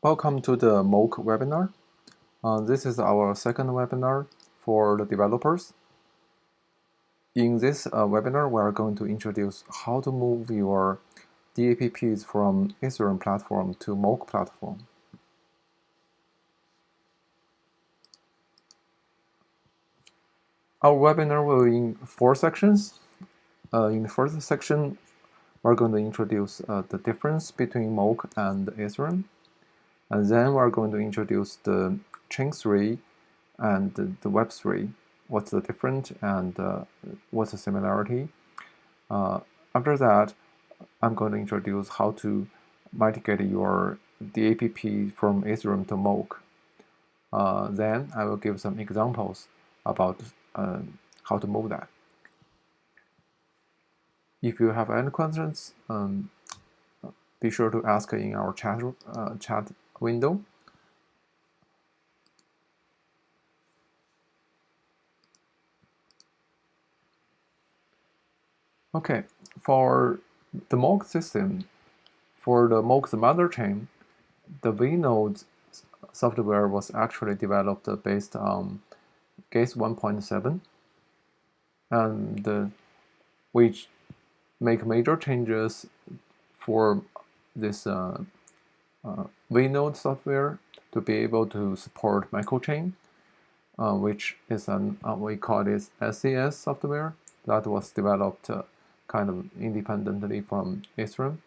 Welcome to the MOAC webinar. This is our second webinar for the developers. In this webinar, we are going to introduce how to move your DApps from Ethereum platform to MOAC platform. Our webinar will be in 4 sections. In the first section, we're going to introduce the difference between MOAC and Ethereum. And then we're going to introduce the chain 3 and the Web3. What's the difference and what's the similarity. After that, I'm going to introduce how to migrate your DApp from Ethereum to MOAC. Then I will give some examples about how to move that. If you have any questions, be sure to ask in our chat window. Okay, for the MOAC system, for the MOAC's mother chain, the vNode software was actually developed based on GIS 1.7, and which make major changes for this vNode software to be able to support microchain, which is we call it SCS software that was developed kind of independently from Ethereum.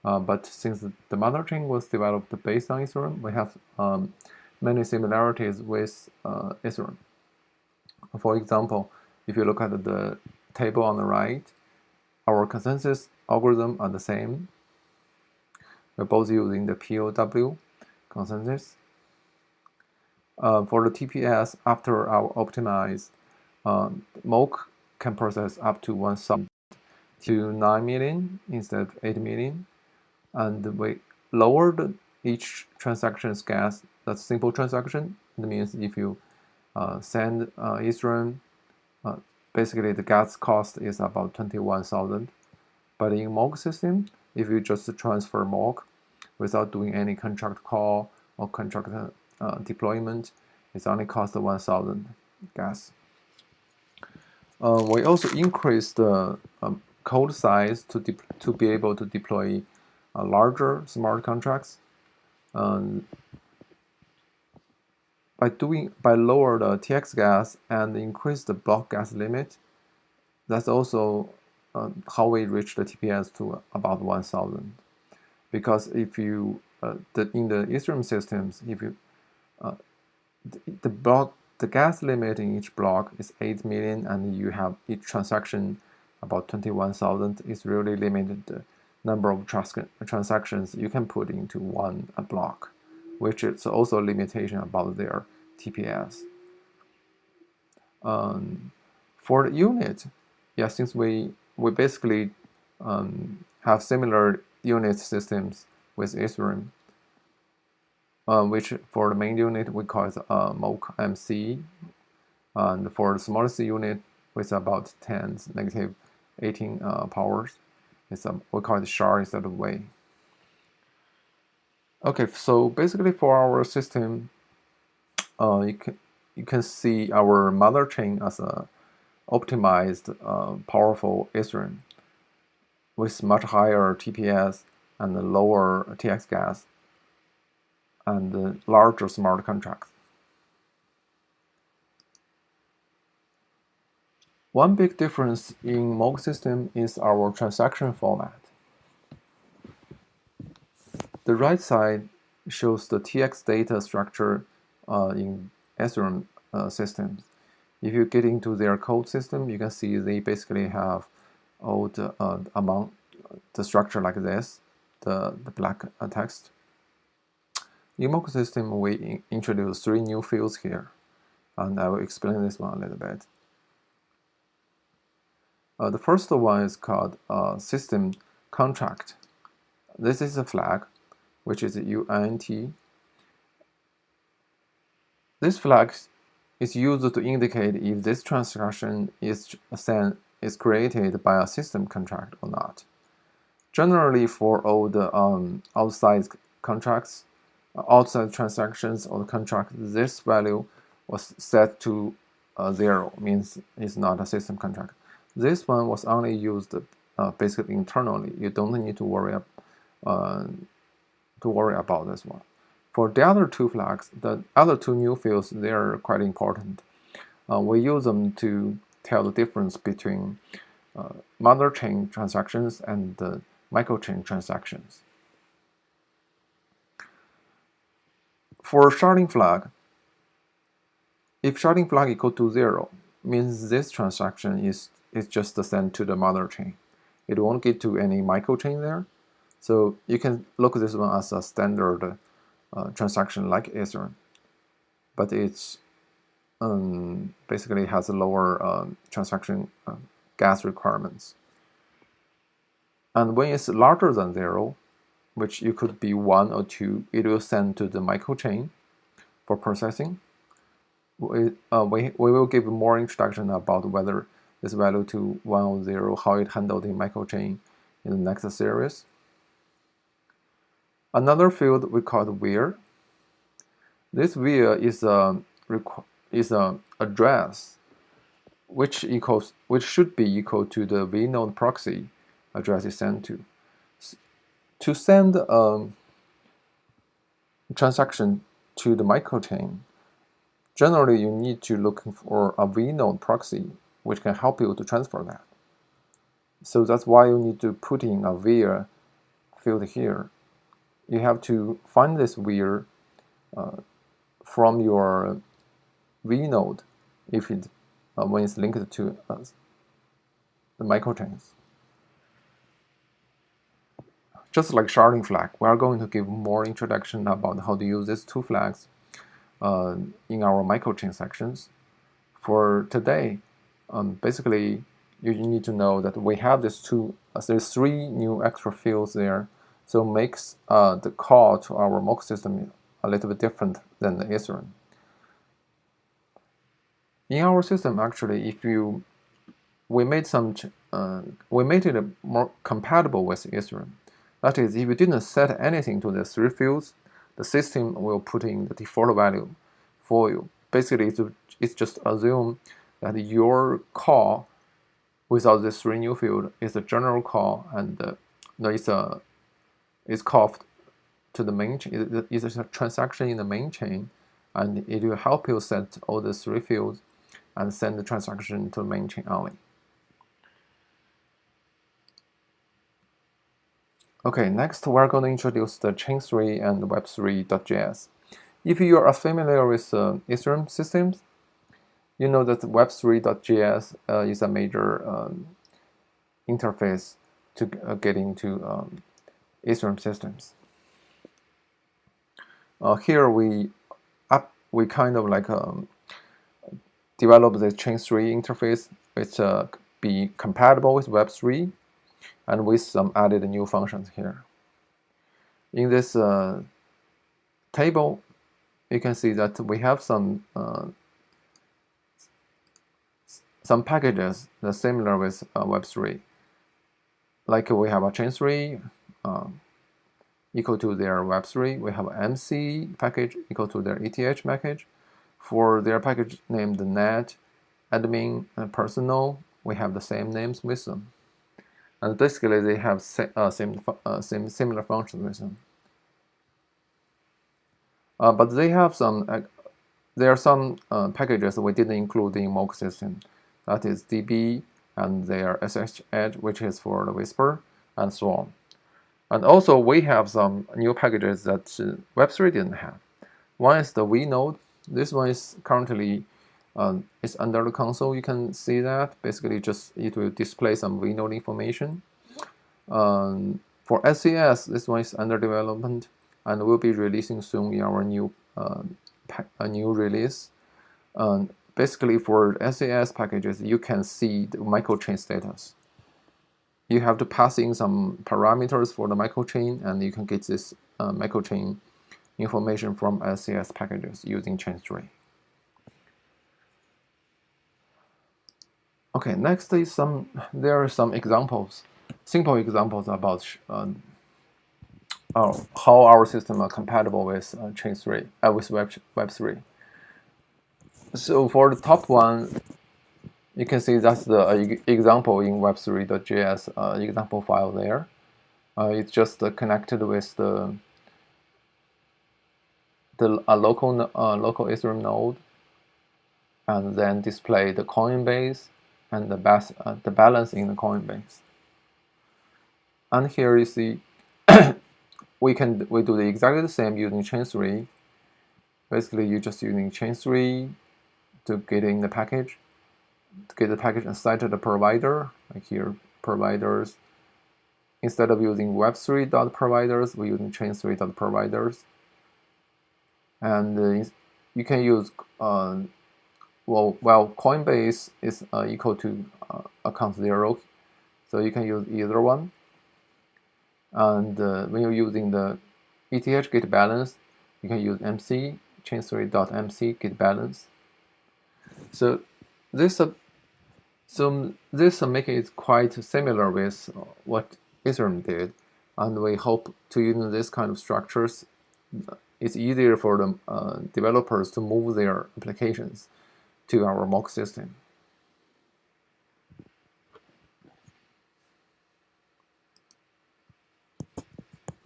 But since the mother chain was developed based on Ethereum, we have many similarities with Ethereum. For example, if you look at the table on the right, our consensus algorithm are the same. We're both using the POW consensus. For the TPS, after our optimized, MOAC can process up to 1,000 to 9 million instead of 8 million. And we lowered each transaction's gas. That's simple transaction. It means if you send Ethereum, basically the gas cost is about 21,000. But in MOAC system, if you just transfer MOAC without doing any contract call or contract deployment, it's only cost 1,000 gas. We also increased the code size to be able to deploy larger smart contracts. By lower the TX gas and increase the block gas limit, that's also how we reach the TPS to about 1,000. Because if you in the Ethereum systems, if you the gas limit in each block is 8 million, and you have each transaction about 21,000, it's really limited the number of transactions you can put into one block, which is also a limitation about their TPS. For the unit, yeah, since we basically have similar unit systems with Ethereum, which for the main unit we call it MOAC MC, and for the smallest unit with about 10 negative 18 powers, we call it SHAR instead of way. Okay, so basically for our system, you can see our mother chain as a optimized, powerful Ethereum with much higher TPS and lower TX gas and larger smart contracts. One big difference in MOAC system is our transaction format. The right side shows the TX data structure in Ethereum systems. If you get into their code system, you can see they basically have all the amount, the structure like this, the black text. In MOAC system, we introduced 3 new fields here, and I will explain this one a little bit. The first one is called system contract. This is a flag, which is UNT. This flag is used to indicate if this transaction is created by a system contract or not. Generally, for all the outside contracts, outside transactions or the contract, this value was set to 0, means it's not a system contract. This one was only used basically internally. You don't need to worry about this one. For the other two flags, the other two new fields, they are quite important. We use them to tell the difference between mother chain transactions and microchain transactions. For sharding flag, if sharding flag equal to 0, means this transaction is just sent to the mother chain. It won't get to any microchain there. So you can look at this one as a standard transaction like Ethereum, but it's basically has a lower transaction gas requirements. And when it's larger than 0, which it could be 1 or 2, it will send to the microchain for processing. We will give more introduction about whether this value to 1 or 0, how it handled in microchain in the next series. Another field we call where. This where is a address which should be equal to the vnode proxy address is sent to. To send a transaction to the microchain, generally you need to look for a vnode proxy which can help you to transfer that. So that's why you need to put in a where field here. You have to find this where from your vnode if it when it's linked to the microchains. Just like sharding flag, we are going to give more introduction about how to use these two flags in our microchain sections. For today, basically, you need to know that we have these there's 3 new extra fields there, so makes the call to our MOAC system a little bit different than the Ethereum. In our system, actually, we made it more compatible with Ethereum. That is, if you didn't set anything to the 3 fields, the system will put in the default value for you. Basically, it's just assume that your call without this 3 new field is a general call, and it's called to the main chain. It's a transaction in the main chain, and it will help you set all the 3 fields and send the transaction to the main chain only. Okay, next we're going to introduce the Chain3 and Web3.js. If you are familiar with Ethereum systems, you know that Web3.js is a major interface to get into Ethereum systems. Here we kind of like develop the Chain3 interface, which be compatible with Web3. And with some added new functions here. In this table, you can see that we have some packages that are similar with Web3. Like we have a Chain3 equal to their Web3. We have an MC package equal to their ETH package. For their package named net, admin, and personal, we have the same names with them. And basically, they have similar functions with them. But they have there are some packages we didn't include in MOAC system. That is DB and their SSH Edge, which is for the Whisper, and so on. And also, we have some new packages that Web3 didn't have. One is the vNode. This one is currently it's under the console. You can see that. Basically, it will display some vNode information. For SES, this one is under development and will be releasing soon in our new release. Basically, for SES packages, you can see the microchain status. You have to pass in some parameters for the microchain, and you can get this microchain information from SES packages using Chain3. Okay, next is there are some examples, simple examples about how our system are compatible with Chain3, with Web3. So for the top one, you can see that's the example in web3.js example file there. It's just connected with the local Ethereum node, and then display the Coinbase and the balance in the Coinbase. And here you see we do the exactly the same using Chain3. Basically, you're just using Chain3 to get in the package, to get the package assigned to the provider. Like here, providers. Instead of using web3.providers, we're using chain3.providers. And you can use well, Coinbase is equal to account 0, so you can use either one. And when you're using the ETH get balance, you can use MC, chain3.mc get balance. So this making it quite similar with what Ethereum did, and we hope to use this kind of structures. It's easier for the developers to move their applications to our MOAC system.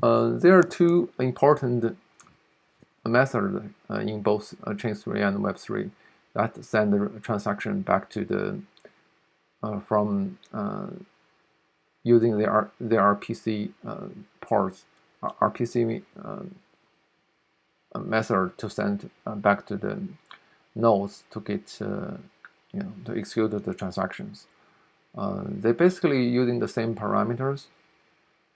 There are two important methods in both Chain3 and Web3 that send the transaction back to the from using the RPC ports, RPC method to send back to the nodes to get to execute the transactions. They're basically using the same parameters.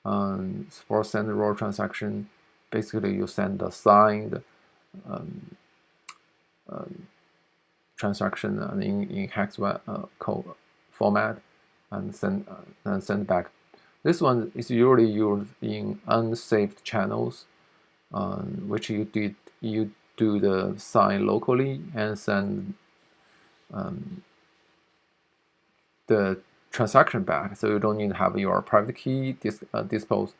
For send raw transaction, basically you send the signed transaction in hex code format and send back. This one is usually used in unsaved channels, which you do the sign locally and send the transaction back, so you don't need to have your private key disclosed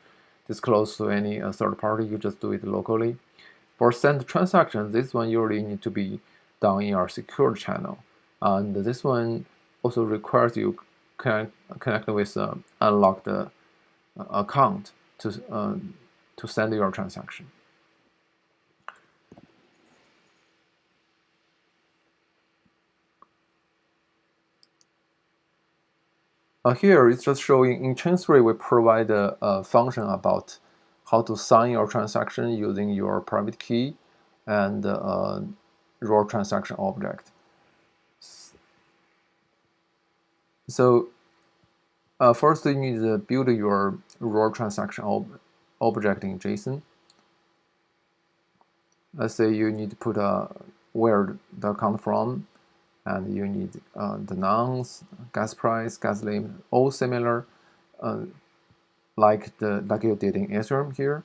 to any third party. You just do it locally. For send transactions, this one usually need to be done in our secure channel, and this one also requires you connect with unlocked account to send your transaction. Here it's just showing in Chain3 we provide a function about how to sign your transaction using your private key and raw transaction object. So first you need to build your raw transaction object in JSON. Let's say you need to put where the account from, and you need the nonce, gas price, gas limit, all similar, like you did in Ethereum here.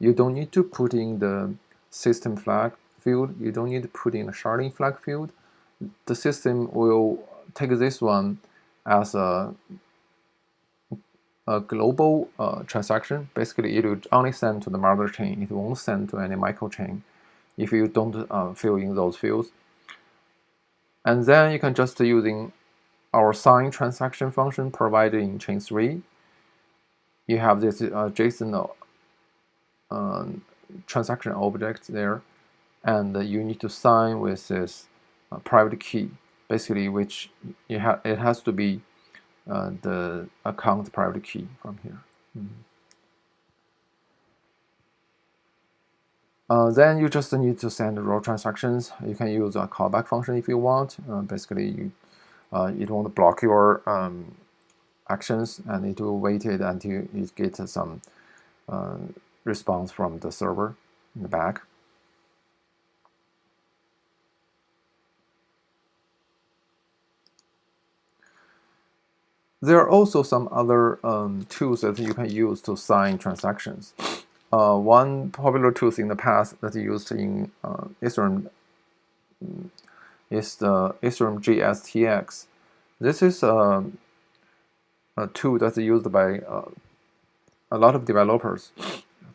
You don't need to put in the system flag field. You don't need to put in the sharding flag field. The system will take this one as a global transaction. Basically, it will only send to the mother chain. It won't send to any micro chain if you don't fill in those fields. And then you can just using our sign transaction function provided in Chain3. You have this JSON transaction object there, and you need to sign with this private key, basically, which it has to be the account private key from here. Then you just need to send raw transactions. You can use a callback function if you want. Basically, it won't block your actions, and it will wait until you get some response from the server in the back. There are also some other tools that you can use to sign transactions. One popular tool in the past that used in Ethereum is the Ethereum GSTX. This is a tool that's used by a lot of developers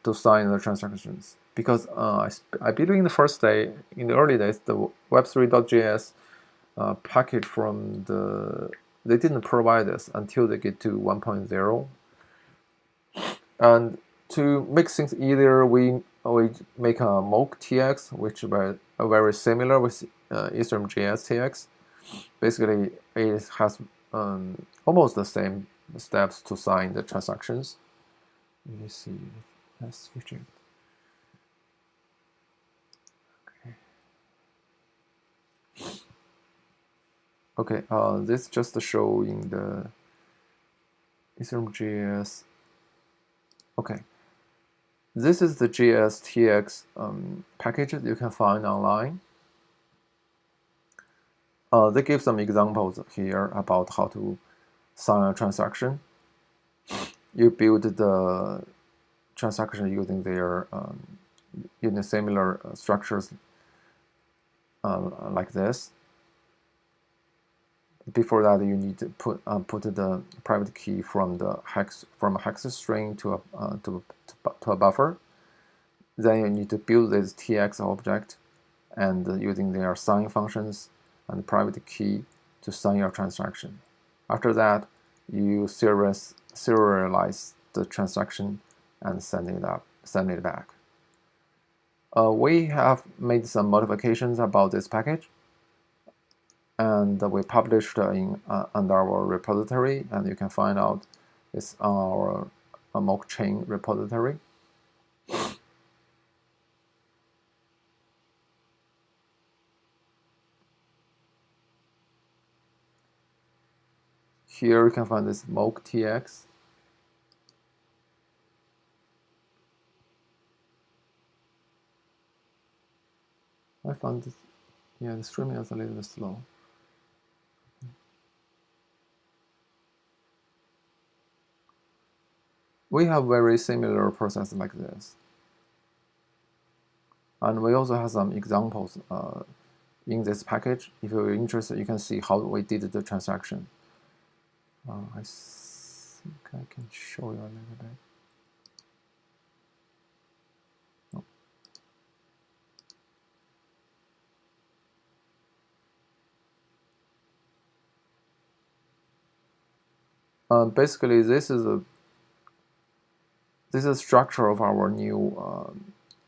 to sign the transactions, because I believe in the early days, the Web3.js package from they didn't provide this until they get to 1.0. And to make things easier, we make a MOAC TX, which is very similar with Ethereum JS TX. Basically, it has almost the same steps to sign the transactions. Let me see. Let's switch it. Okay, this just showing the Ethereum JS. Okay, this is the JS TX package you can find online. They give some examples here about how to sign a transaction. You build the transaction using their using similar structures like this. Before that, you need to put the private key from a hex string to a buffer. Then you need to build this TX object, and using their sign functions and private key to sign your transaction. After that, you serialize the transaction and send it back. We have made some modifications about this package, and we published under our repository, and you can find out it's our MOAC chain repository. Here you can find this MOAC TX. I found this, yeah, the streaming is a little bit slow. We have very similar process like this. And we also have some examples in this package. If you're interested, you can see how we did the transaction. I think I can show you a little bit. Basically, this is a structure of our new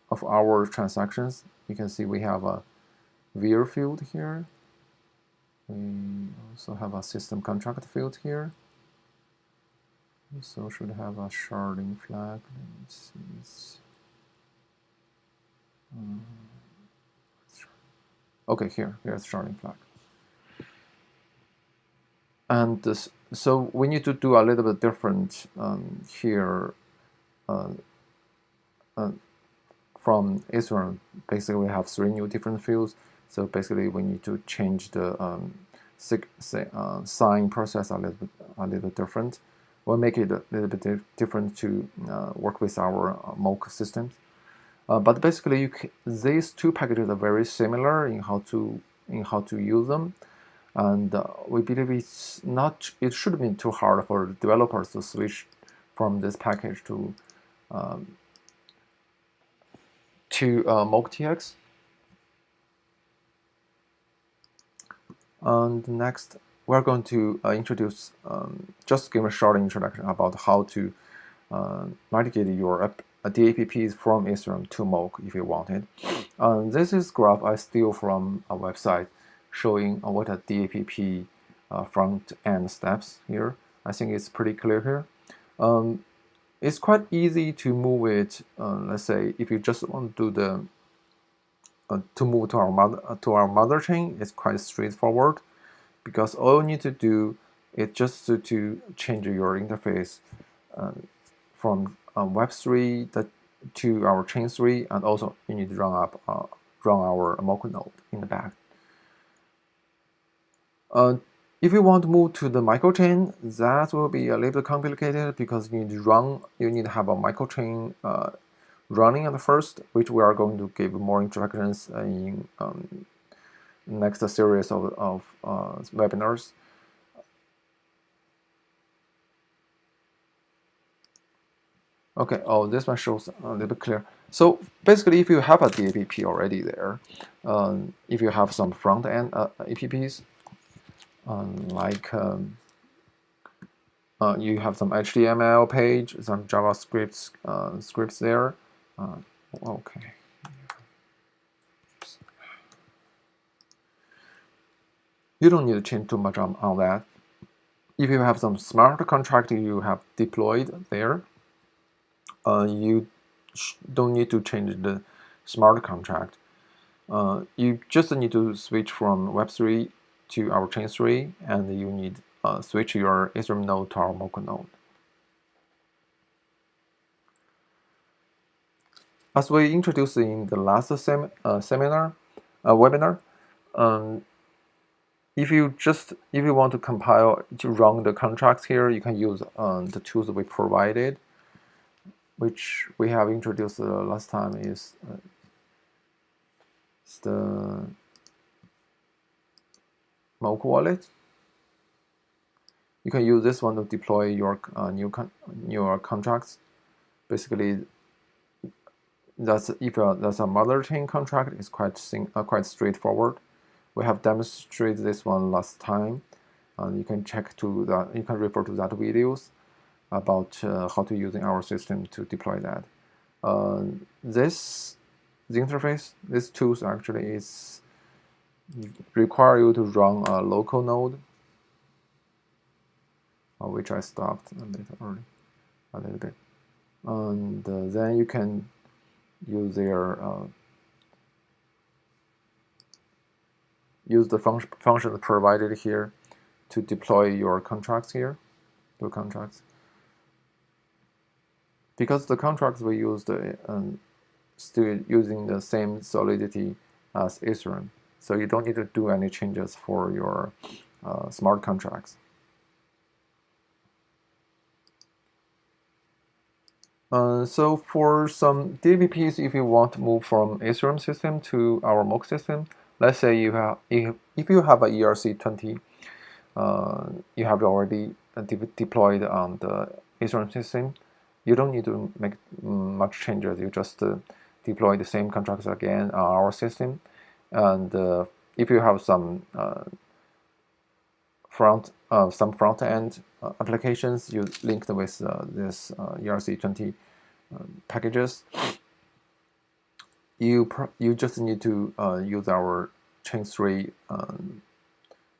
of our transactions. You can see we have a vir field here. We also have a system contract field here. We also should have a sharding flag. Let me see. Okay, here's sharding flag. And this, so we need to do a little bit different here from Ethereum. Basically, we have 3 new different fields. So basically, we need to change the sign process a little bit different. We'll make it a little bit different to work with our MOAC systems. But basically, these two packages are very similar in how to use them, and we believe it shouldn't be too hard for developers to switch from this package to MOAC TX. And next, we're going to introduce, just give a short introduction about how to migrate your DApps from Ethereum to MOAC if you want it. This is graph I steal from a website showing what a DApp front-end steps here. I think it's pretty clear here. It's quite easy to move it. Let's say if you just want to do to move to our mother chain, it's quite straightforward, because all you need to do is just to change your interface from Web3 to our chain 3, and also you need to run our MOAC node in the back. If you want to move to the microchain, that will be a little complicated, because you need to have a microchain running at first, which we are going to give more instructions in next series of webinars. Okay, oh, this one shows a little bit clear. So basically, if you have a DApp already there, if you have some front-end apps, like you have some HTML page, some JavaScript scripts there. Okay. You don't need to change too much on that. If you have some smart contract you have deployed there, you don't need to change the smart contract. You just need to switch from Web3 to our Chain 3, and you need switch your Ethereum node to our MOAC node. As we introduced in the last webinar, um, if you want to compile to run the contracts here, you can use the tools we provided, which we have introduced last time is the MOAC wallet. You can use this one to deploy your new contracts. Basically, that's a mother chain contract, it's quite straightforward. We have demonstrated this one last time, and you can you can refer to that videos about how to using our system to deploy that. The interface, these tools actually is require you to run a local node, which I stopped a little bit, and then you can use use the function provided here to deploy your contracts here, because the contracts we used still using the same solidity as Ethereum, so you don't need to do any changes for your smart contracts. So for some DVPs, if you want to move from Ethereum system to our MOAC system, let's say if you have a ERC20, you have already deployed on the Ethereum system, you don't need to make much changes. You just deploy the same contracts again on our system, and if you have some front end applications you linked with this ERC20 packages, you just need to use our Chain3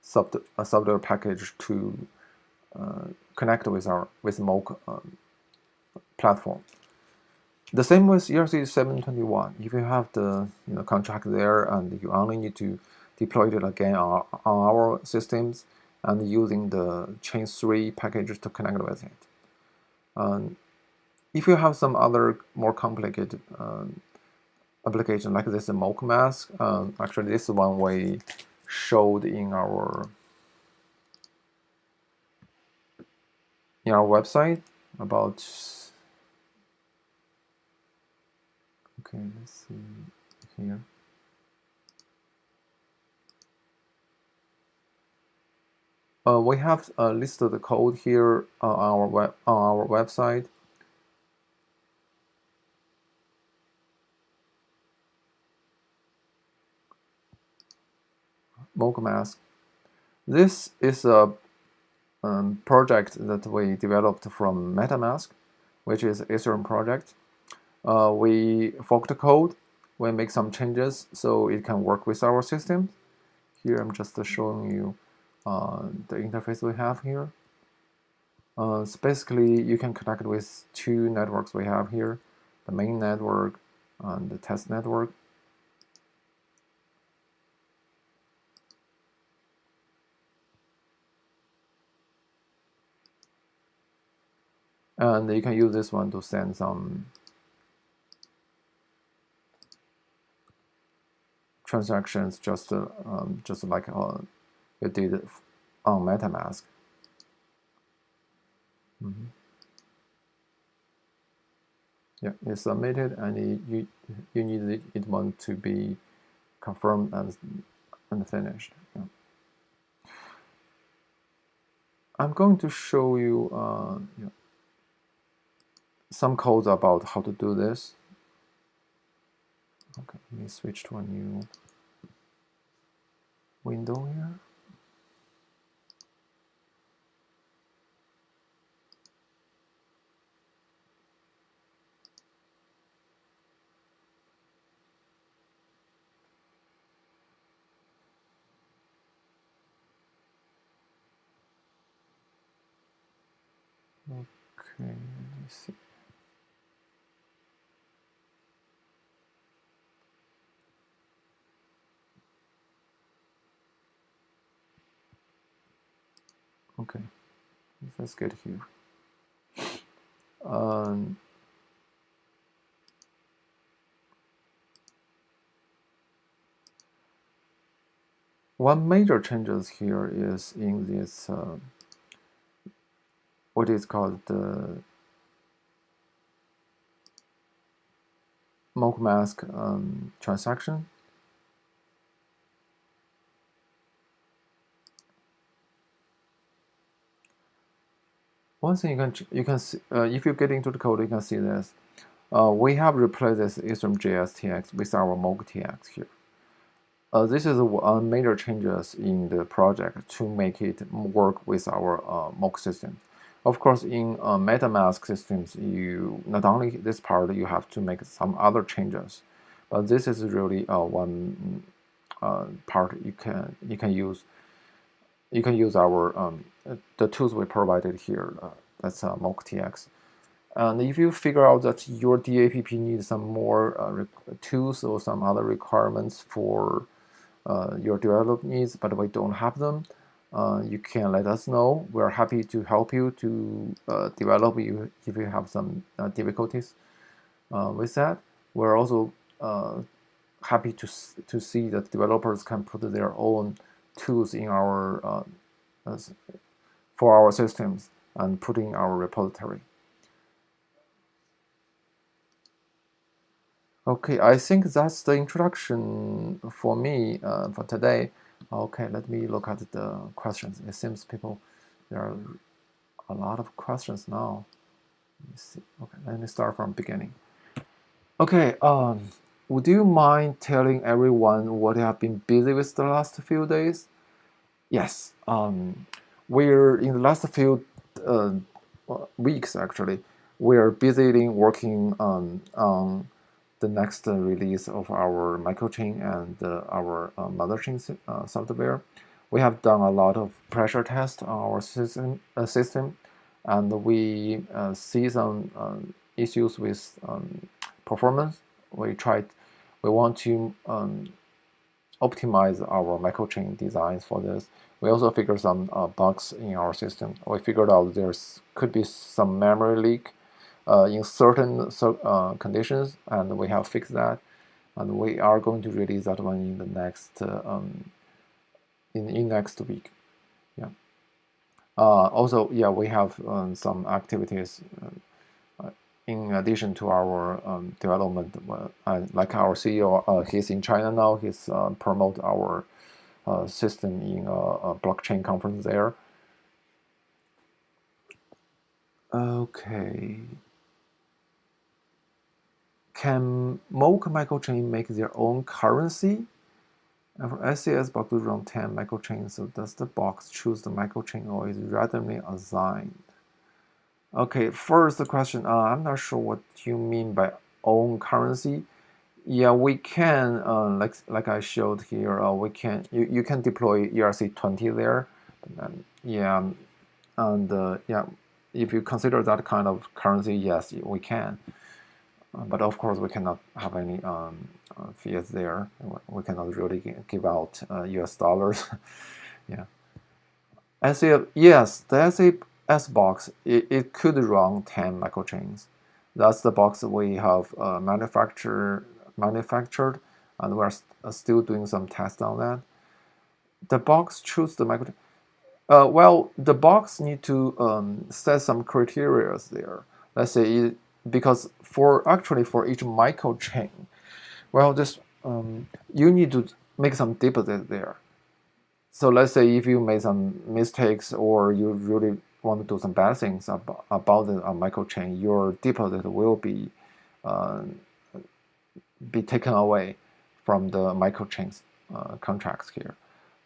software package to connect with MOAC platform. The same with ERC 721. If you have the contract there and you only need to deploy it again on our systems and using the Chain3 package to connect with it. If you have some other more complicated application like this MOAC mask, actually this one we showed in our website about. Okay, let's see here. We have listed the code here on our website. MOAC mask. This is a project that we developed from MetaMask, which is Ethereum project. We forked the code, we make some changes so it can work with our system. Here I'm just showing you the interface we have here. So basically you can connect with two networks we have here, the main network and the test network. And you can use this one to send some transactions just like you did on MetaMask. Yeah, it's submitted, and you need it one to be confirmed and finished. Yeah. I'm going to show you some codes about how to do this. Okay, let me switch to a new window here. Okay, let me see. Okay, let's get here. One major changes here is in this what is called the MOAC mask transaction. One thing you can see if you get into the code, you can see this. We have replaced this Ethereum JS with our MOAC TX here. This is one major changes in the project to make it work with our MOAC system. Of course, in MetaMask systems, you not only this part, you have to make some other changes, but this is really one part you can use. You can use our the tools we provided here. That's MOAC TX. And if you figure out that your DApp needs some more tools or some other requirements for your development needs, but we don't have them, you can let us know. We're happy to help you to develop you if you have some difficulties with that. We're also happy to see that developers can put their own tools in our for our systems and put in our repository. Okay, I think that's the introduction for me for today. Okay, let me look at the questions. It seems there are a lot of questions now. Let me see. Okay, let me start from beginning. Okay, would you mind telling everyone what you have been busy with the last few days? Yes, we're in the last few weeks actually. We're busy working on the next release of our microchain and our mother chain software. We have done a lot of pressure tests on our system, and we see some issues with performance. We want to optimize our microchain designs for this. We also figured some bugs in our system. We figured out could be some memory leak in certain conditions, and we have fixed that. And we are going to release that one in the next in next week. Yeah. Also, yeah, we have some activities in addition to our development. Like our CEO, he's in China now. He's promote our system in a blockchain conference there. Okay. Can MOAC microchain make their own currency? And for SCS box to run 10 microchains, so does the box choose the microchain or is it randomly assigned? Okay, first question, I'm not sure what you mean by own currency. Yeah, we can, like I showed here, we can you can deploy ERC20 there. Yeah, and yeah, if you consider that kind of currency, yes, we can. But of course, we cannot have any fiat there. We cannot really give out US dollars. Yeah. Yes, the SAS box, it could run 10 microchains. That's the box we have manufactured, and we're still doing some tests on that. The box choose the microchain. Well, the box need to set some criteria there. Let's say because for each microchain, well, this you need to make some deposit there. So let's say if you made some mistakes or you really want to do some bad things about the microchain, your deposit will be taken away from the microchains contracts here.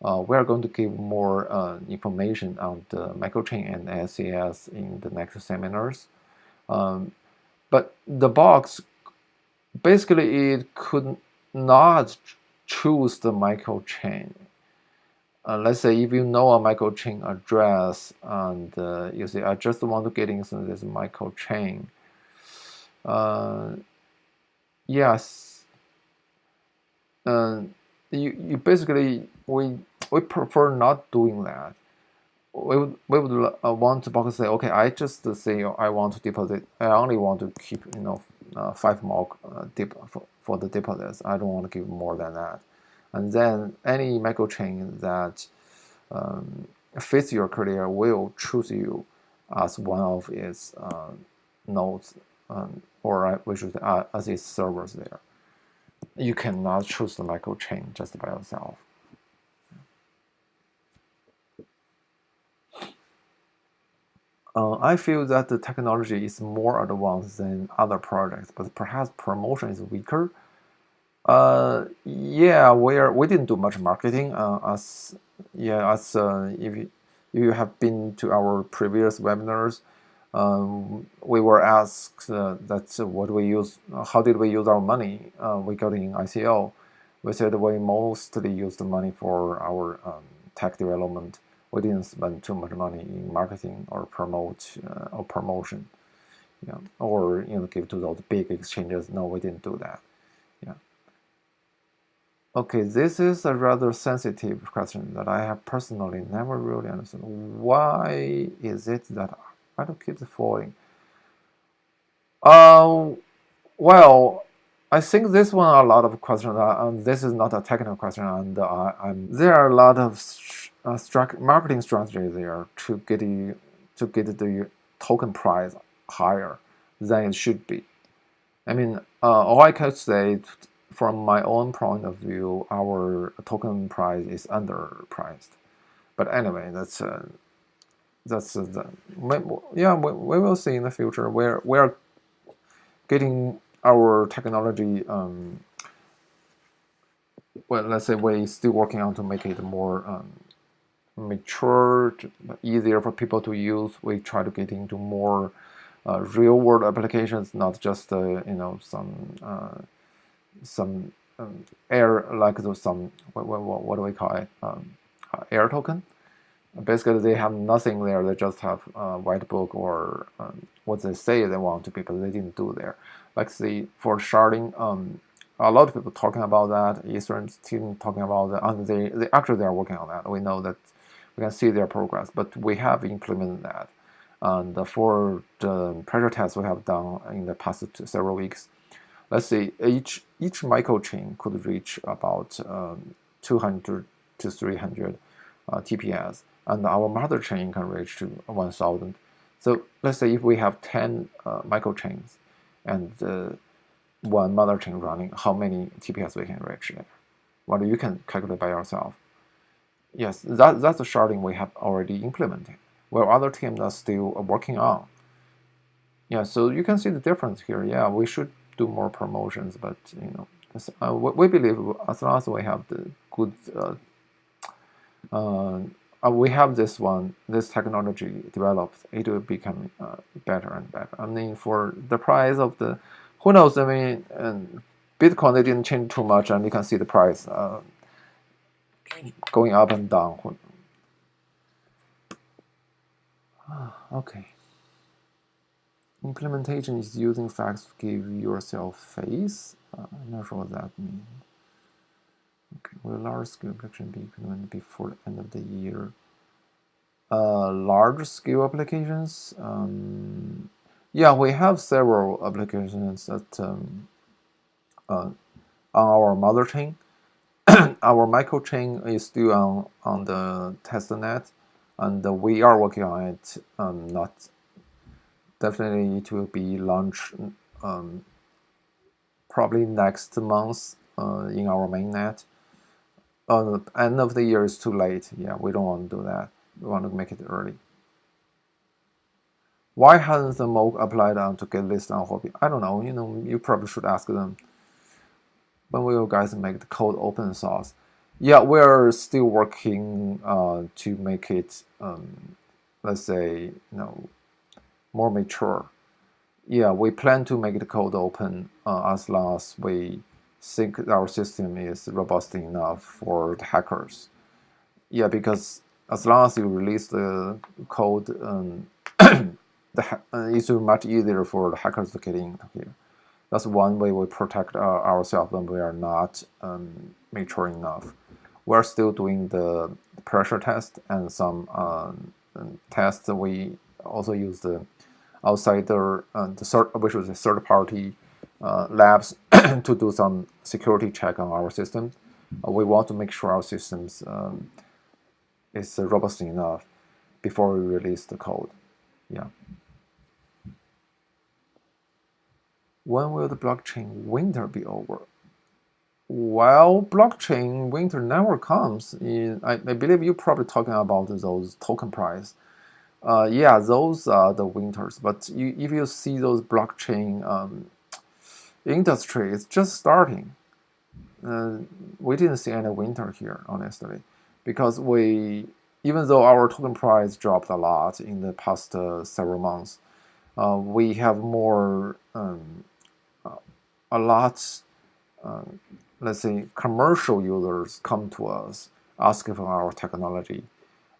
We are going to give more information on the microchain and SES in the next seminars. But the box, basically, it could not choose the microchain. Let's say if you know a microchain address and you say, I just want to get into this microchain. Yes. You basically, we prefer not doing that. We would want the box to say, okay, I just say I want to deposit. I only want to keep 5 MOAC for the deposits. I don't want to give more than that. And then any microchain that fits your criteria will choose you as one of its nodes, or we should say as its servers there. You cannot choose the microchain just by yourself. I feel that the technology is more advanced than other projects, but perhaps promotion is weaker. Yeah, we didn't do much marketing. If you have been to our previous webinars, we were asked what do we use, how did we use our money we got in ICO. We said we mostly used the money for our tech development. We didn't spend too much money in marketing or promotion, or give to those big exchanges. No, we didn't do that. Yeah. Okay, this is a rather sensitive question that I have personally never really understood. Why is it that I don't keep falling? Well, I think this one a lot of questions. This is not a technical question, and there are a lot of marketing strategies there to get the token price higher than it should be. I mean, all I can say from my own point of view, our token price is underpriced. But anyway, we will see in the future. We're getting our technology. Well, let's say we're still working on to make it more mature, easier for people to use. We try to get into more real world applications, not just some air, like those what do we call it, air token. Basically, they have nothing there. They just have a white book or what they say they want to be, but they didn't do there. Like for sharding, a lot of people talking about that. Ethereum's team talking about that, and they actually are working on that. We know that we can see their progress, but we have implemented that. And for the pressure test we have done in the past several weeks, let's say each microchain could reach about 200 to 300 TPS, and our mother chain can reach to 1,000. So let's say if we have 10 microchains and one mother chain running, how many TPS we can reach there? Well, you can calculate by yourself. Yes, that's the sharding we have already implemented, while other teams are still working on. Yeah, so you can see the difference here. Yeah, we should do more promotions, but we believe as long as we have the good, we have this technology developed, it will become better and better. I mean, for the price of who knows? I mean, Bitcoin, they didn't change too much, and you can see the price going up and down. Okay. Implementation is using facts to give yourself face. I'm not sure what that means. Okay, will large-scale application be implemented before the end of the year? Large-scale applications? Yeah, we have several applications that on our mother chain. Our micro chain is still on the testnet, and we are working on it. Not definitely, it will be launched probably next month in our mainnet. End of the year is too late. Yeah, we don't want to do that. We want to make it early. Why hasn't the MOAC applied to get listed on Huobi? I don't know. You probably should ask them. When will you guys make the code open source? Yeah, we're still working to make it, let's say, more mature. Yeah, we plan to make the code open as long as we think our system is robust enough for the hackers. Yeah, because as long as you release the code, it's much easier for the hackers to get in here. That's one way we protect ourselves when we are not mature enough. We're still doing the pressure test and some tests. We also use the outsider, which is a third-party labs to do some security check on our system. We want to make sure our systems is robust enough before we release the code. Yeah. When will the blockchain winter be over? Well, blockchain winter never comes. I believe you're probably talking about those token price. Yeah, those are the winters. But if you see those blockchain industry, it's just starting. We didn't see any winter here, honestly, because even though our token price dropped a lot in the past several months, we have more a lot, let's say, commercial users come to us asking for our technology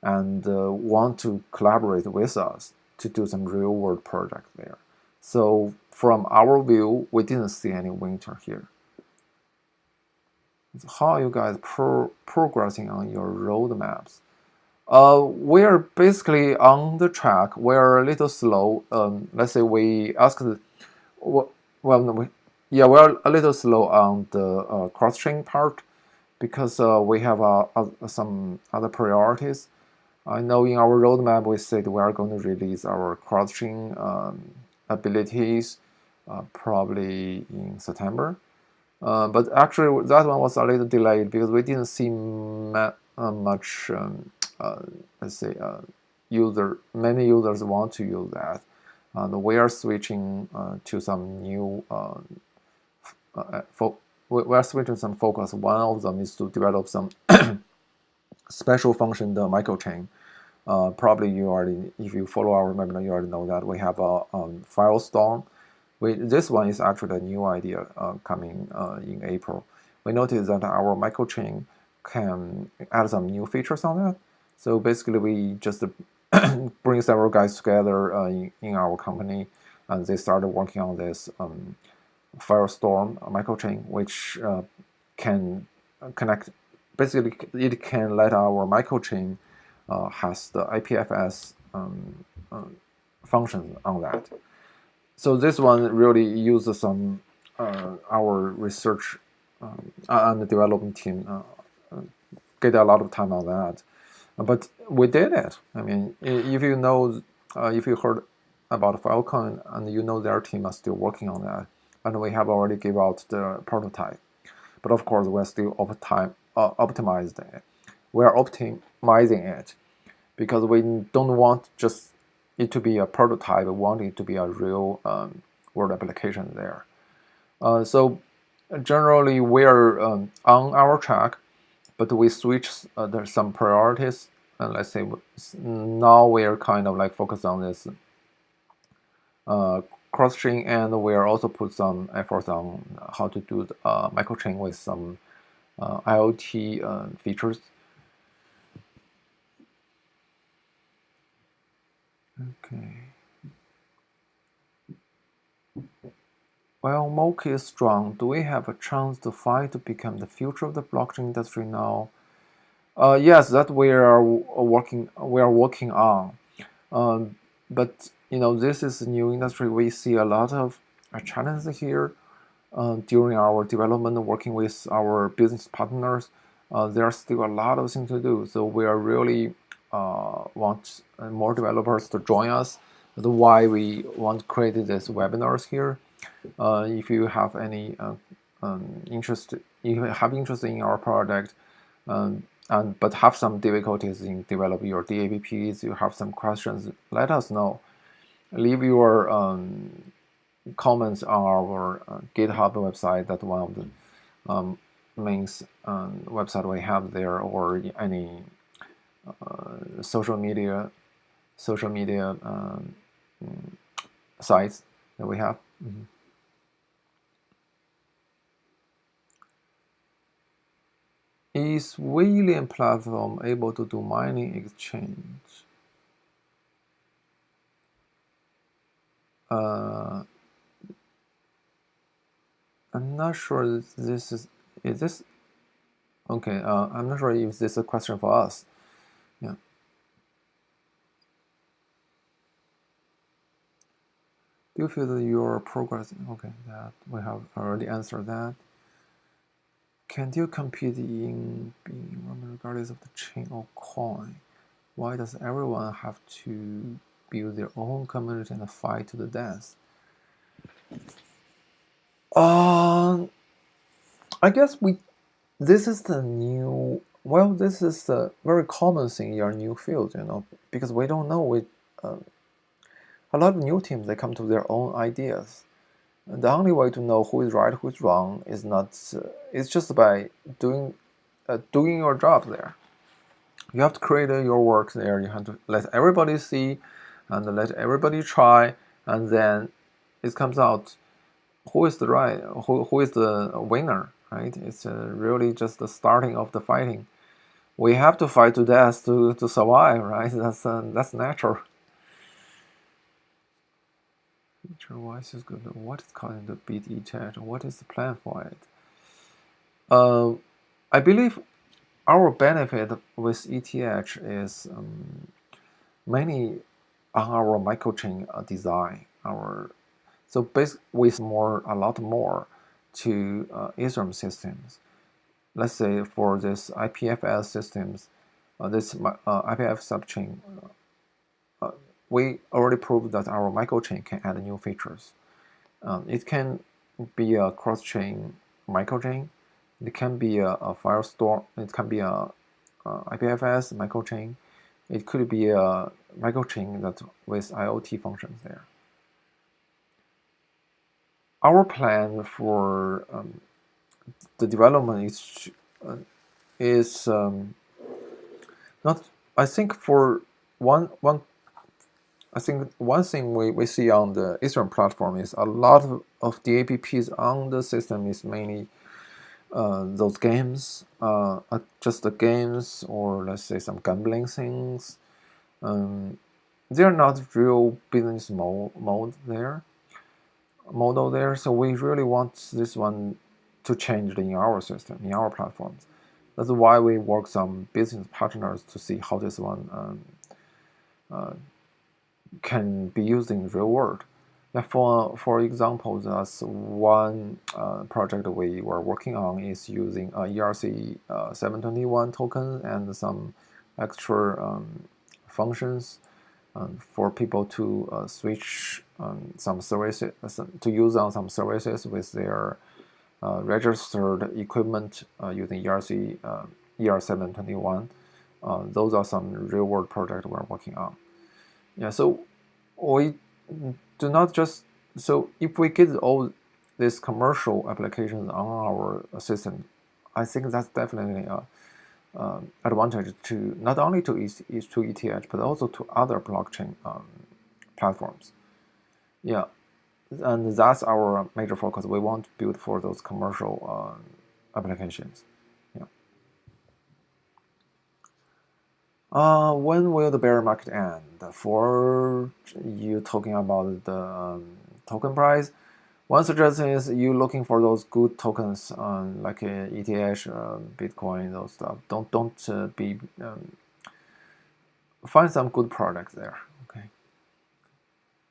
and want to collaborate with us to do some real world project there. So from our view, we didn't see any winter here. How are you guys progressing on your roadmaps? We're basically on the track. We're a little slow. Let's say we asked, well, we're a little slow on the cross-chain part because we have some other priorities. I know in our roadmap we said we are going to release our cross-chain abilities probably in September. But actually, that one was a little delayed because we didn't see much, let's say, many users want to use that. And we are switching to some new, we are switching some focus. One of them is to develop some special function, the microchain. Probably you already, if you follow our webinar, you already know that we have a file storm. This one is actually a new idea coming in April. We noticed that our microchain can add some new features on that. So basically, we just bring several guys together in our company, and they started working on this Firestorm microchain, which can connect. Basically, it can let our microchain has the IPFS functions on that. So this one really uses some our research and the development team get a lot of time on that. But we did it. I mean, if you know, if you heard about Filecoin and you know their team are still working on that, and we have already give out the prototype. But of course, we're still optimized it. We're optimizing it because we don't want just it to be a prototype. We want it to be a real world application there. So generally, we're on our track, but we switch. There's some priorities. Let's say now we're kind of like focused on this cross-chain, and we're also put some efforts on how to do the microchain with some IoT features. Okay. While MOAC is strong, do we have a chance to fight to become the future of the blockchain industry now? Yes, that we are working on. But this is a new industry. We see a lot of challenges here during our development, working with our business partners. There are still a lot of things to do. So we are really want more developers to join us. That's why we want to create these webinars here. If you have any interest in our project, but have some difficulties in developing your DApps, you have some questions, let us know. leave your comments on our GitHub website. That's one of the main website we have there, or any social media sites that we have. Is William platform able to do mining exchange? I'm not sure this is this okay. I'm not sure if this is a question for us. Yeah. Do you feel that you're progressing? Okay, that we have already answered that. Can you compete in being regardless of the chain or coin? Why does everyone have to build their own community and fight to the death? I guess this is the new. Well, this is the very common thing in your new field, because we don't know. A lot of new teams, they come to their own ideas. And the only way to know who is right, who is wrong, is not. It's just by doing your job there. You have to create your work there. You have to let everybody see, and let everybody try, and then it comes out who is the right, who is the winner, right? It's really just the starting of the fighting. We have to fight to death to survive, right? That's natural. Feature-wise is good. What is causing the beat ETH? What is the plan for it? I believe our benefit with ETH is mainly on our microchain design. So basically, with a lot more to Ethereum systems. Let's say for this IPFS systems, this IPFS subchain, we already proved that our microchain can add new features. It can be a cross-chain microchain. It can be a file store. It can be a IPFS microchain. It could be a microchain that with IoT functions there. Our plan for the development is not. I think for one thing we see on the Ethereum platform is a lot of the apps on the system is mainly those games, just the games, or let's say some gambling things. They're not real business model there. So we really want this one to change in our system, in our platforms. That's why we work some business partners to see how this one can be used in the real world. Yeah, for example, that's one project we were working on is using a ERC 721 token and some extra functions for people to switch some services, to use on some services with their registered equipment using ERC ER721. Those are some real-world projects we're working on. Yeah, so we do not just if we get all these commercial applications on our system, I think that's definitely a advantage to not only to ETH but also to other blockchain platforms. Yeah, and that's our major focus. We want to build for those commercial applications. Yeah. When will the bear market end? For you talking about the token price, one suggestion is you looking for those good tokens like ETH, Bitcoin, those stuff. Don't be find some good products there. Okay.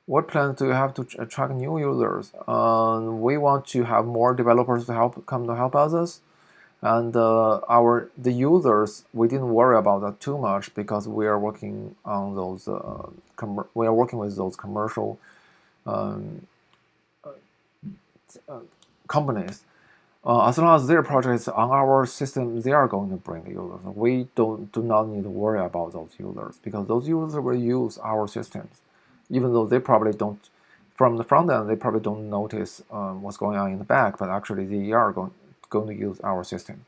What plans do you have to attract new users? We want to have more developers to come to help us. And the users, we didn't worry about that too much because we are working on those we are working with those commercial companies. As long as their projects on our system, they are going to bring the users. We do not need to worry about those users because those users will use our systems. even though they probably don't, from the front end, they probably don't notice what's going on in the back, but actually they are going to use our system.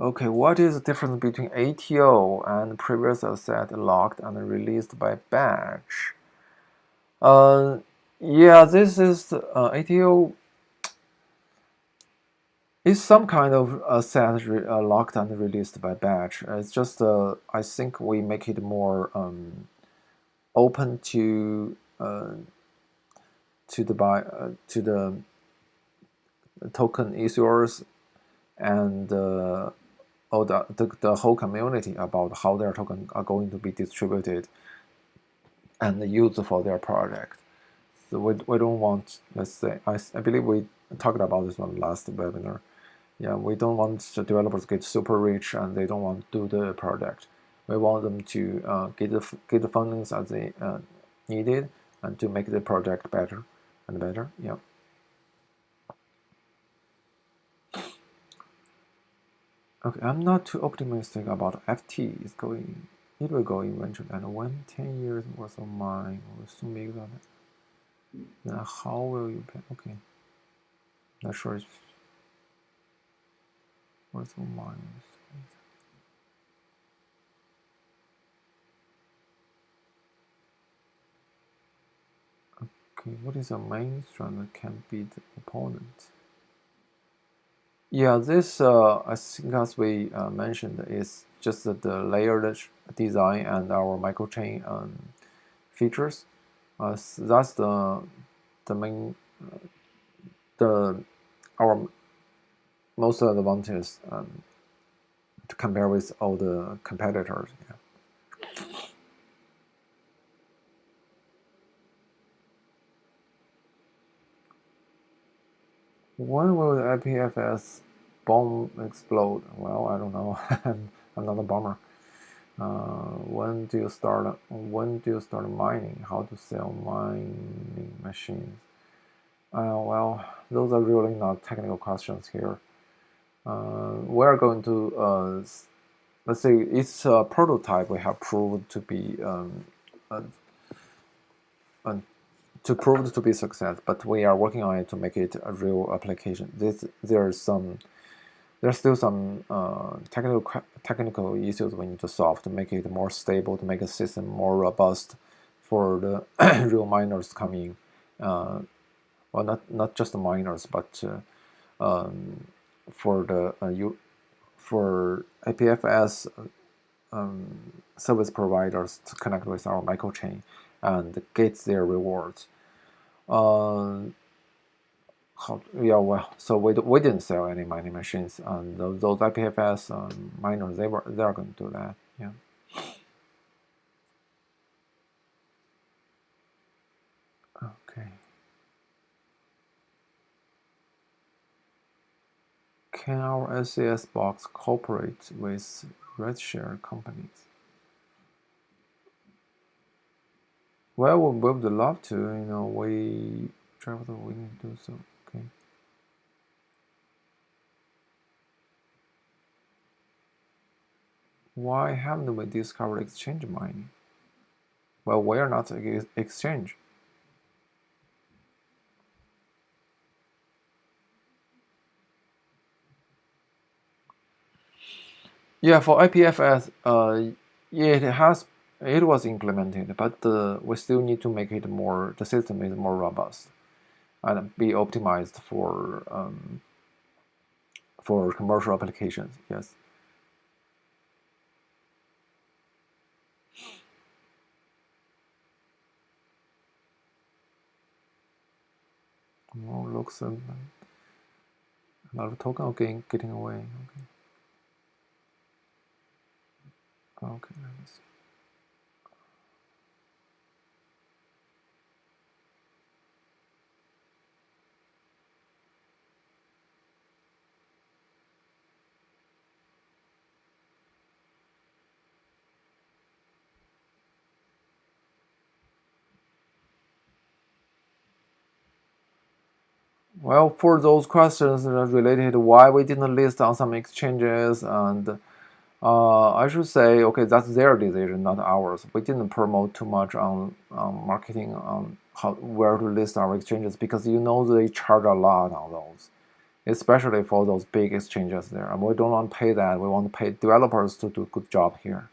Okay, what is the difference between ATO and previous asset locked and released by batch? Yeah, this is ATO is some kind of asset locked and released by batch. It's just I think we make it more open to the token issuers and all the whole community about how their tokens are going to be distributed and used for their project. So we don't want, let's say, I believe we talked about this on the last webinar. Yeah, we don't want the developers to get super rich and they don't want to do the project. We want them to get the fundings as they needed and to make the project better and better. Yeah. Okay, I'm not too optimistic about FT. It will go eventually. And when 10 years worth of mine will soon be exhausted, then how will you pay? Okay, not sure it's worth of mine. Okay, what is a main strand that can beat the opponent? Yeah, this I think as we mentioned is just the layered design and our microchain features. That's the main our most advantage to compare with all the competitors. Yeah. When will the IPFS bomb explode? Well, I don't know. Another bomber. When do you start mining? How to sell mining machines? Well, those are really not technical questions here. We're going to let's say it's a prototype we have proved to be success, but we are working on it to make it a real application. There's still some technical issues we need to solve to make it more stable, to make the system more robust for the real miners coming. Well, not just the miners, but for the for IPFS service providers to connect with our microchain and get their rewards. Well, so we didn't sell any mining machines, and those IPFS miners they are going to do that. Yeah. Okay. Can our SES box cooperate with rideshare companies? Well, we would love to. We travel. We need to do so. Okay. Why haven't we discovered exchange mining? Well, we are not an exchange. Yeah, for IPFS, it was implemented, but we still need to make it more. The system is more robust and be optimized for commercial applications. Yes. Oh, looks a lot of token getting away. Okay. Okay. Let me see. Well, for those questions related to why we didn't list on some exchanges and I should say, okay, that's their decision, not ours. We didn't promote too much on marketing on where to list our exchanges because they charge a lot on those, especially for those big exchanges there. And we don't want to pay that. We want to pay developers to do a good job here.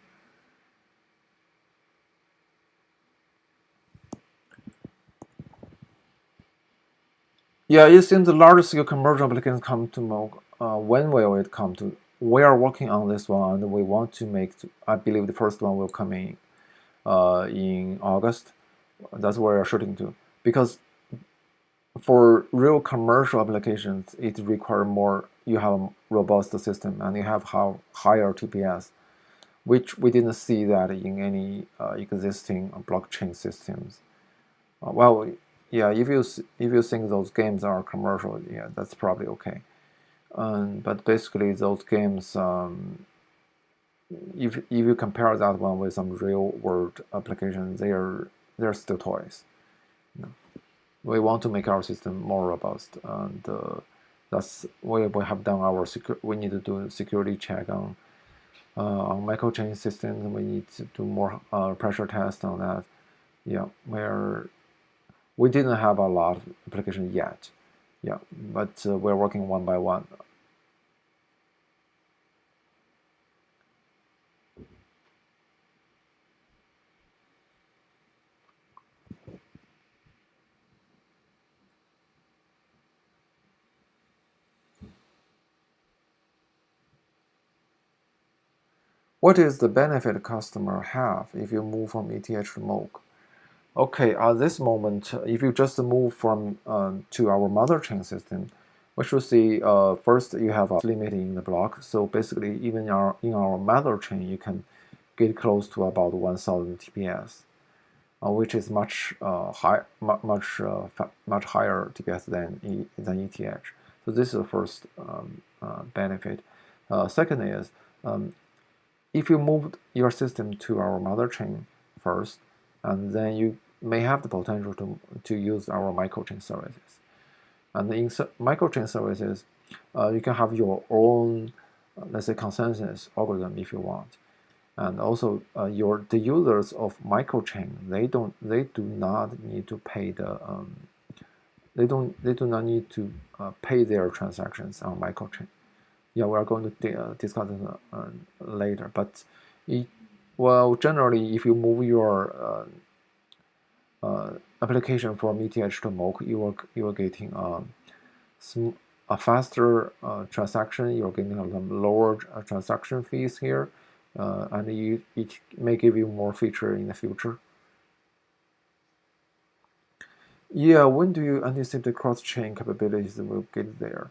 Yeah, it seems the large scale commercial applications come to MOAC. When will it come to? We are working on this one, and we want to make. I believe the first one will come in August. That's where we're shooting to. Because for real commercial applications, it requires more. You have a robust system, and you have higher TPS, which we didn't see that in any existing blockchain systems. Well, yeah, if you think those games are commercial, yeah, that's probably okay. But basically, those games, if you compare that one with some real world applications, they're still toys. We want to make our system more robust, and that's why we have done our we need to do security check on microchain systems. We need to do more pressure test on that. Yeah, where we didn't have a lot of application yet. Yeah, but we're working one by one. What is the benefit customer have if you move from ETH to MOAC? Okay, at this moment, if you just move from to our mother chain system, we should see first you have a limit in the block. So basically, even in our mother chain, you can get close to about 1,000 TPS, which is much much higher TPS than ETH. So this is the first benefit. Second is if you moved your system to our mother chain first, and then you may have the potential to use our microchain services. And in microchain services, you can have your own, let's say, consensus algorithm if you want. And also, the users of microchain, they do not need to pay they do not need to pay their transactions on microchain. Yeah, we are going to discuss this later. But generally, if you move your application from ETH to MOAC, you are getting a faster transaction. You're getting a lower transaction fees here, and it may give you more feature in the future. Yeah, when do you anticipate the cross-chain capabilities will get there?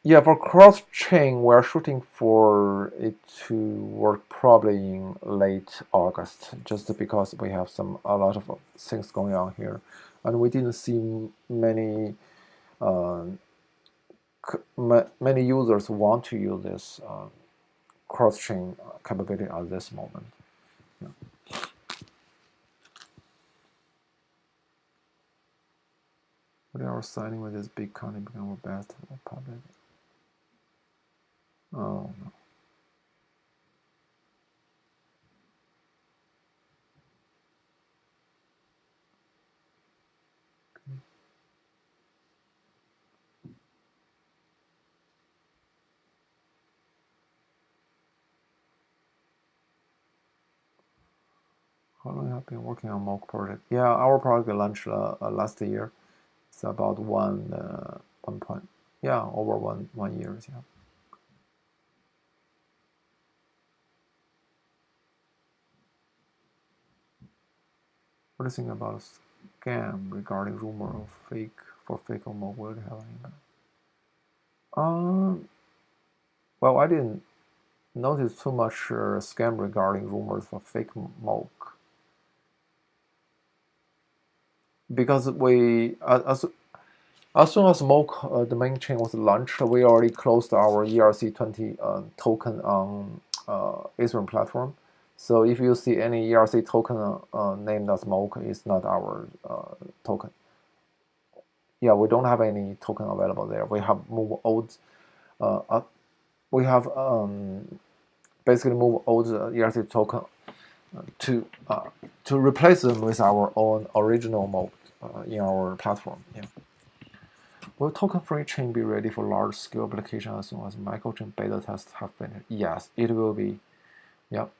Yeah, for cross-chain, we're shooting for it to work probably in late August, just because we have a lot of things going on here, and we didn't see many many users want to use this cross-chain capability at this moment. Yeah. We are signing with this big company become our best public. Oh no. How long have you been working on MOAC project? Yeah, our project launched last year. It's about one point. Yeah, over 1 years. Yeah. What do you think about scam regarding rumor of fake or MOAC will have an impact? Well, I didn't notice too much scam regarding rumors for fake MOAC because as soon as MOAC the main chain was launched, we already closed our ERC20 token on Ethereum platform. So if you see any ERC token named as MOAC, it's not our token. Yeah, we don't have any token available there. We have moved old we have basically moved all the ERC token to replace them with our own original mode in our platform. Yeah. Will token-free chain be ready for large-scale application as soon as microchain beta tests have finished? Yes, it will be. Yep.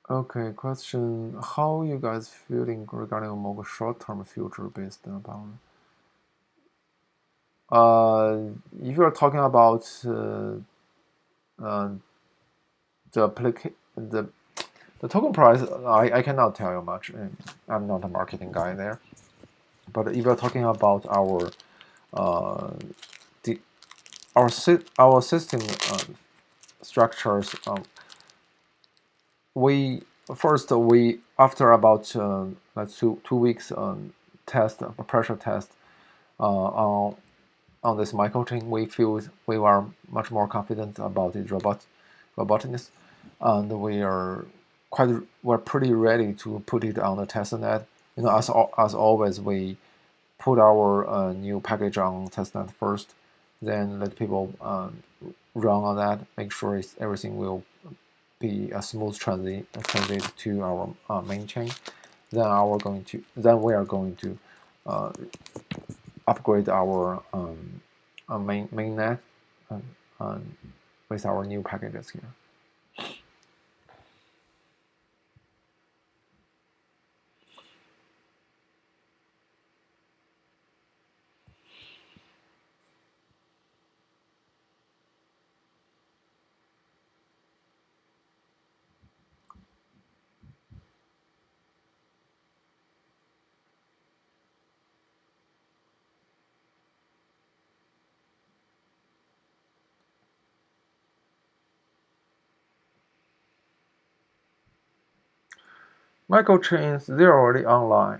Okay, question: how you guys feeling regarding a more short-term future based upon? If you're talking about uh, the token price, I cannot tell you much. I'm not a marketing guy there. But if you're talking about our the our system structures, we after about like two weeks test a pressure test on this microchain, we feel we are much more confident about its robustness, and we're pretty ready to put it on the testnet. You know, as always, we put our new package on testnet first, then let people run on that, make sure everything will be a smooth transit to our main chain. Then we are going to upgrade our mainnet with our new packages here. Microchains, they're already online.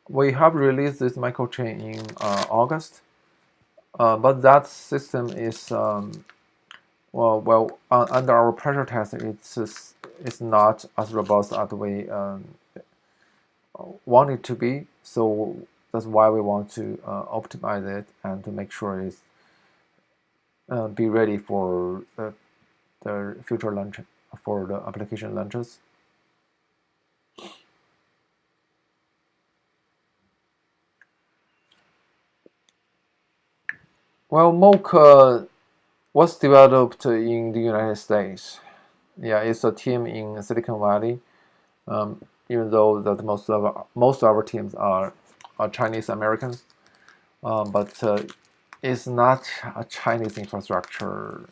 We have released this microchain in August, but that system is under our pressure test, it's not as robust as we want it to be. So that's why we want to optimize it and to make sure it's be ready for the future launch, for the application launches. Well, MOAC was developed in the United States. Yeah, it's a team in Silicon Valley. Even though that most of our teams are Chinese Americans, but it's not a Chinese infrastructure.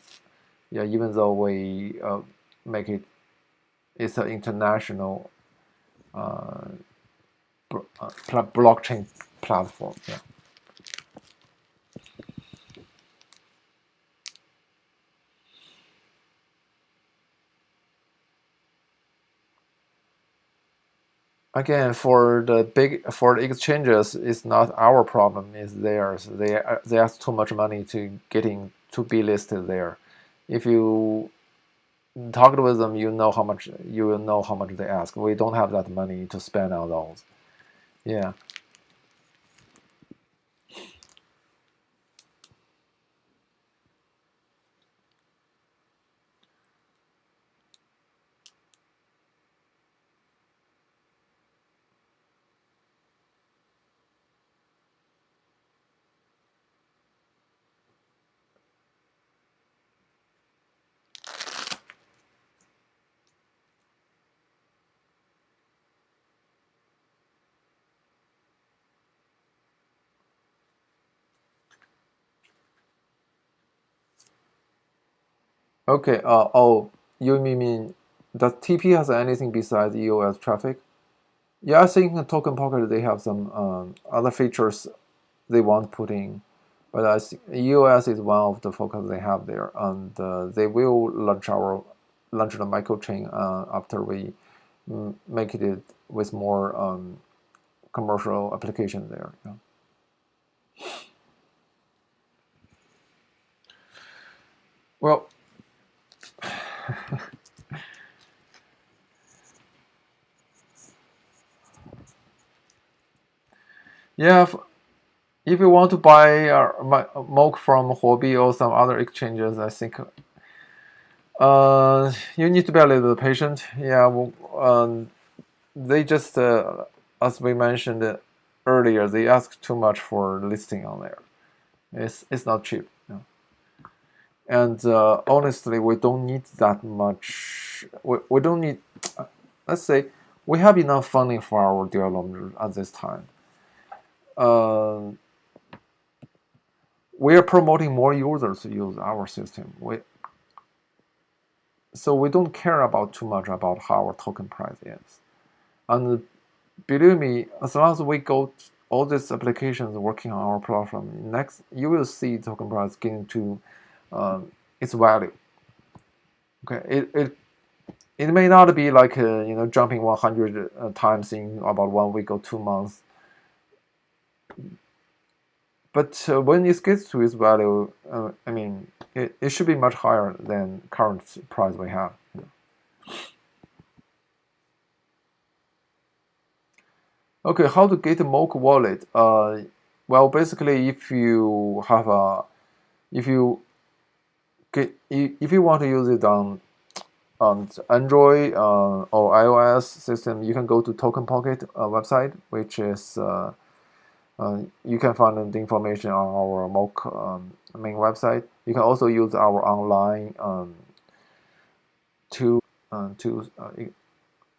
Yeah, even though we make it's an international blockchain platform. Yeah. Again, for the exchanges, it's not our problem; it's theirs. They ask too much money to be listed there. If you talk with them, you will know how much they ask. We don't have that money to spend on those. Yeah. Okay. You mean does TP has anything besides EOS traffic? Yeah, I think in Token Pocket they have some other features they want to put in, but I think EOS is one of the focus they have there, and they will launch the microchain after we make it with more commercial application there. Yeah. Well, yeah, if you want to buy MOAC from Huobi or some other exchanges, I think you need to be a little patient. Yeah, well, they just, as we mentioned earlier, they ask too much for listing on there. It's not cheap. You know? And honestly, we don't need that much. We don't need, let's say, we have enough funding for our development at this time. We are promoting more users to use our system. So we don't care about too much about how our token price is. And believe me, as long as we got all these applications working on our platform, next you will see token price getting to its value. Okay, it may not be like jumping 100 times in about 1 week or 2 months, but when it gets to its value, I mean, it should be much higher than current price we have. Okay, how to get a MOAC wallet? Well, basically, if you want to use it on Android or iOS system, you can go to Token Pocket website, which is you can find the information on our MOAC main website. You can also use our online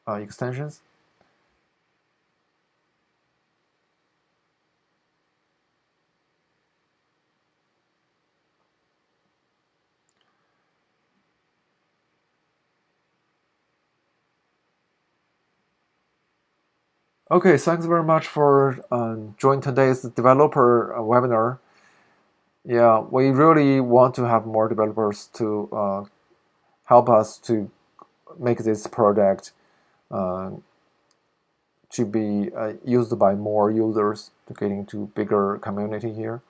extensions. Okay, thanks very much for joining today's developer webinar. Yeah, we really want to have more developers to help us to make this project to be used by more users to get into bigger community here.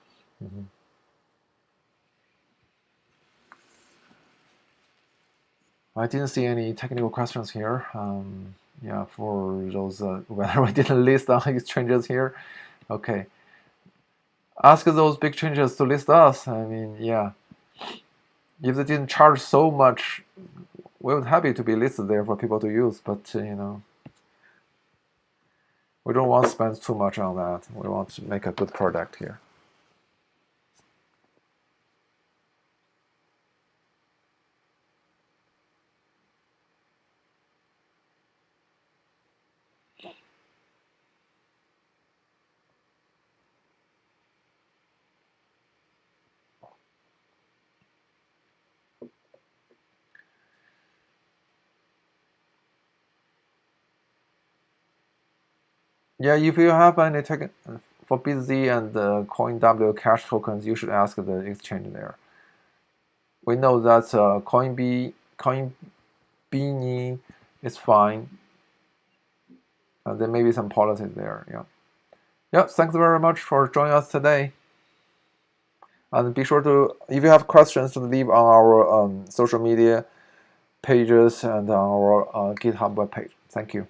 I didn't see any technical questions here. Yeah, for those whether we didn't list on exchanges here. Okay, ask those big changes to list us. I mean, yeah, if they didn't charge so much, we would happy to be listed there for people to use. But we don't want to spend too much on that. We want to make a good product here. Yeah, if you have any for BZ and CoinW cash tokens, you should ask the exchange there. We know that Coinbee is fine. There may be some policies there. Yeah. Yeah. Thanks very much for joining us today. And be sure to, if you have questions, to leave on our social media pages and our GitHub webpage. Thank you.